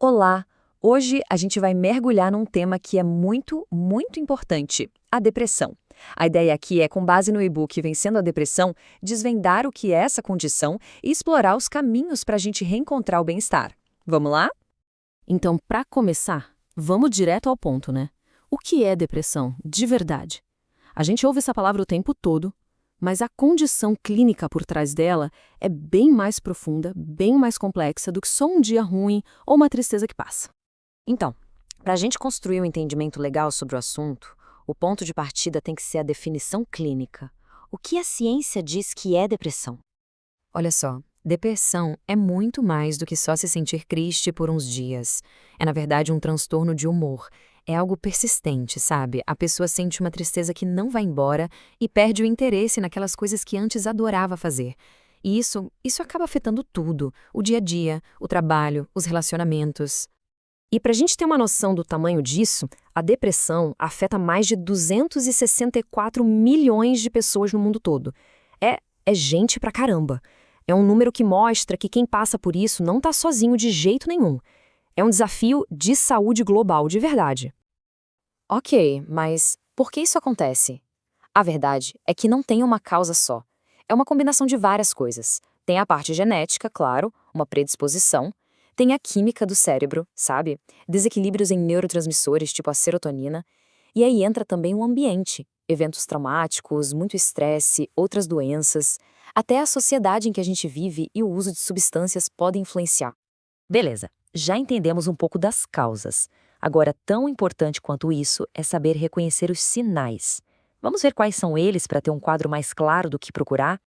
Olá! Hoje a gente vai mergulhar num tema que é muito, muito importante: a depressão. A ideia aqui é, com base no e-book Vencendo a Depressão, desvendar o que é essa condição e explorar os caminhos para a gente reencontrar o bem-estar. Vamos lá? Então, para começar, vamos direto ao ponto, né? O que é depressão, de verdade? A gente ouve essa palavra o tempo todo, mas a condição clínica por trás dela é bem mais profunda, bem mais complexa do que só um dia ruim ou uma tristeza que passa. Então, para a gente construir um entendimento legal sobre o assunto, o ponto de partida tem que ser a definição clínica. O que a ciência diz que é depressão? Olha só, depressão é muito mais do que só se sentir triste por uns dias. É, na verdade, um transtorno de humor. É algo persistente, sabe? A pessoa sente uma tristeza que não vai embora e perde o interesse naquelas coisas que antes adorava fazer. E isso acaba afetando tudo: o dia a dia, o trabalho, os relacionamentos. E para a gente ter uma noção do tamanho disso, a depressão afeta mais de 264 milhões de pessoas no mundo todo. É gente pra caramba. É um número que mostra que quem passa por isso não está sozinho de jeito nenhum. É um desafio de saúde global, de verdade. Ok, mas por que isso acontece? A verdade é que não tem uma causa só. É uma combinação de várias coisas. Tem a parte genética, claro, uma predisposição. Tem a química do cérebro, sabe? Desequilíbrios em neurotransmissores, tipo a serotonina. E aí entra também o ambiente. Eventos traumáticos, muito estresse, outras doenças. Até a sociedade em que a gente vive e o uso de substâncias podem influenciar. Beleza, já entendemos um pouco das causas. Agora, tão importante quanto isso é saber reconhecer os sinais. Vamos ver quais são eles para ter um quadro mais claro do que procurar?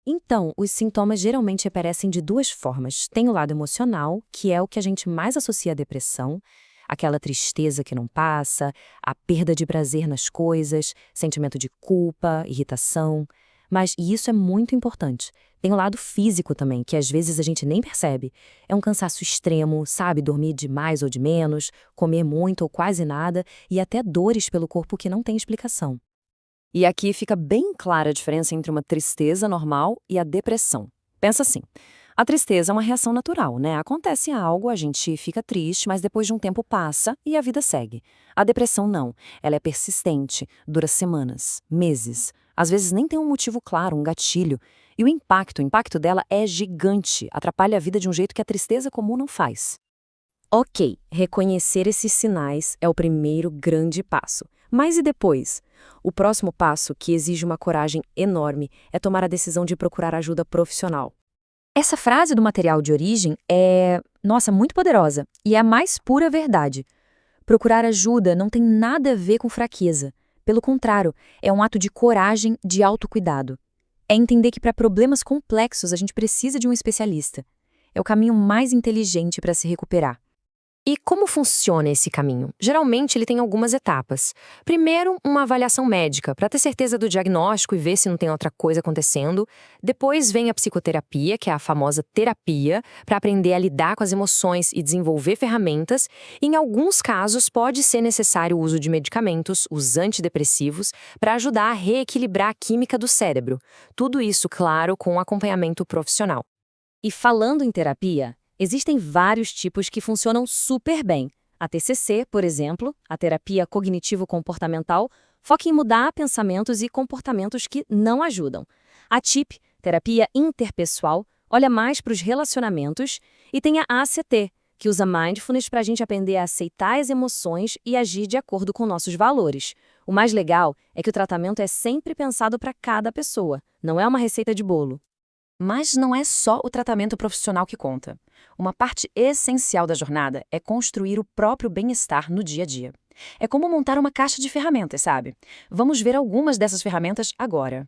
Então, os sintomas geralmente aparecem de duas formas. Tem o lado emocional, que é o que a gente mais associa à depressão, aquela tristeza que não passa, a perda de prazer nas coisas, sentimento de culpa, irritação. Mas, e isso é muito importante, tem o lado físico também, que às vezes a gente nem percebe. É um cansaço extremo, sabe? Dormir de mais ou de menos, comer muito ou quase nada, e até dores pelo corpo que não tem explicação. E aqui fica bem clara a diferença entre uma tristeza normal e a depressão. Pensa assim, a tristeza é uma reação natural, né? Acontece algo, a gente fica triste, mas depois de um tempo passa e a vida segue. A depressão não, ela é persistente, dura semanas, meses. Às vezes nem tem um motivo claro, um gatilho. E o impacto dela é gigante, atrapalha a vida de um jeito que a tristeza comum não faz. Ok, reconhecer esses sinais é o primeiro grande passo. Mas e depois? O próximo passo, que exige uma coragem enorme, é tomar a decisão de procurar ajuda profissional. Essa frase do material de origem é, nossa, muito poderosa e é a mais pura verdade. Procurar ajuda não tem nada a ver com fraqueza. Pelo contrário, é um ato de coragem, de autocuidado. É entender que para problemas complexos a gente precisa de um especialista. É o caminho mais inteligente para se recuperar. E como funciona esse caminho? Geralmente ele tem algumas etapas. Primeiro, uma avaliação médica, para ter certeza do diagnóstico e ver se não tem outra coisa acontecendo. Depois vem a psicoterapia, que é a famosa terapia, para aprender a lidar com as emoções e desenvolver ferramentas. E, em alguns casos, pode ser necessário o uso de medicamentos, os antidepressivos, para ajudar a reequilibrar a química do cérebro. Tudo isso, claro, com acompanhamento profissional. E falando em terapia, existem vários tipos que funcionam super bem. A TCC, por exemplo, a terapia cognitivo-comportamental, foca em mudar pensamentos e comportamentos que não ajudam. A TIP, terapia interpessoal, olha mais para os relacionamentos. E tem a ACT, que usa mindfulness para a gente aprender a aceitar as emoções e agir de acordo com nossos valores. O mais legal é que o tratamento é sempre pensado para cada pessoa, não é uma receita de bolo. Mas não é só o tratamento profissional que conta. Uma parte essencial da jornada é construir o próprio bem-estar no dia a dia. É como montar uma caixa de ferramentas, sabe? Vamos ver algumas dessas ferramentas agora.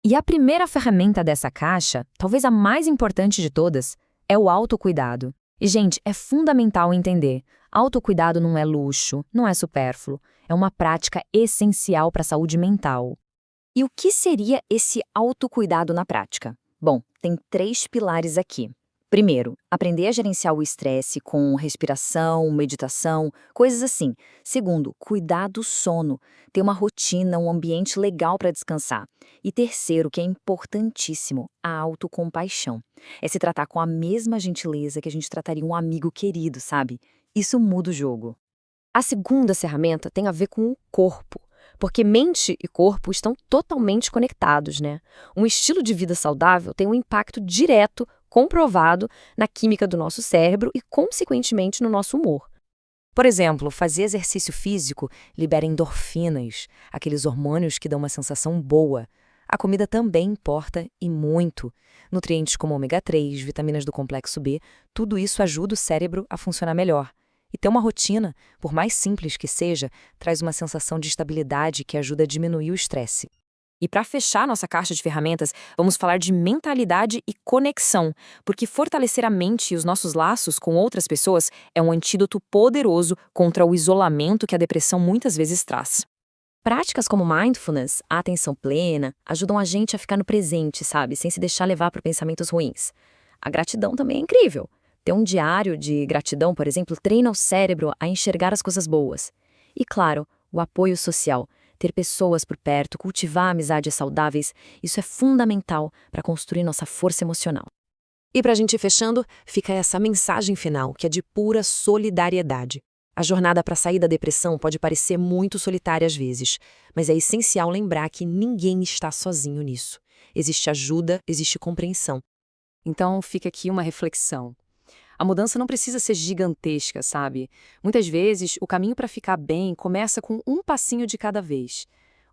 E a primeira ferramenta dessa caixa, talvez a mais importante de todas, é o autocuidado. E, gente, é fundamental entender: autocuidado não é luxo, não é supérfluo, é uma prática essencial para a saúde mental. E o que seria esse autocuidado na prática? Bom, tem 3 pilares aqui. Primeiro, aprender a gerenciar o estresse com respiração, meditação, coisas assim. Segundo, cuidar do sono, ter uma rotina, um ambiente legal para descansar. E terceiro, que é importantíssimo, a autocompaixão. É se tratar com a mesma gentileza que a gente trataria um amigo querido, sabe? Isso muda o jogo. A segunda ferramenta tem a ver com o corpo, porque mente e corpo estão totalmente conectados, né? Um estilo de vida saudável tem um impacto direto, comprovado, na química do nosso cérebro e, consequentemente, no nosso humor. Por exemplo, fazer exercício físico libera endorfinas, aqueles hormônios que dão uma sensação boa. A comida também importa e muito. Nutrientes como ômega 3, vitaminas do complexo B, tudo isso ajuda o cérebro a funcionar melhor. E ter uma rotina, por mais simples que seja, traz uma sensação de estabilidade que ajuda a diminuir o estresse. E para fechar nossa caixa de ferramentas, vamos falar de mentalidade e conexão, porque fortalecer a mente e os nossos laços com outras pessoas é um antídoto poderoso contra o isolamento que a depressão muitas vezes traz. Práticas como mindfulness, a atenção plena, ajudam a gente a ficar no presente, sabe, sem se deixar levar por pensamentos ruins. A gratidão também é incrível. Ter um diário de gratidão, por exemplo, treina o cérebro a enxergar as coisas boas. E claro, o apoio social. Ter pessoas por perto, cultivar amizades saudáveis, isso é fundamental para construir nossa força emocional. E para a gente ir fechando, fica essa mensagem final, que é de pura solidariedade. A jornada para sair da depressão pode parecer muito solitária às vezes, mas é essencial lembrar que ninguém está sozinho nisso. Existe ajuda, existe compreensão. Então fica aqui uma reflexão. A mudança não precisa ser gigantesca, sabe? Muitas vezes, o caminho para ficar bem começa com um passinho de cada vez.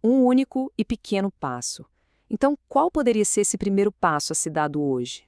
Um único e pequeno passo. Então, qual poderia ser esse primeiro passo a ser dado hoje?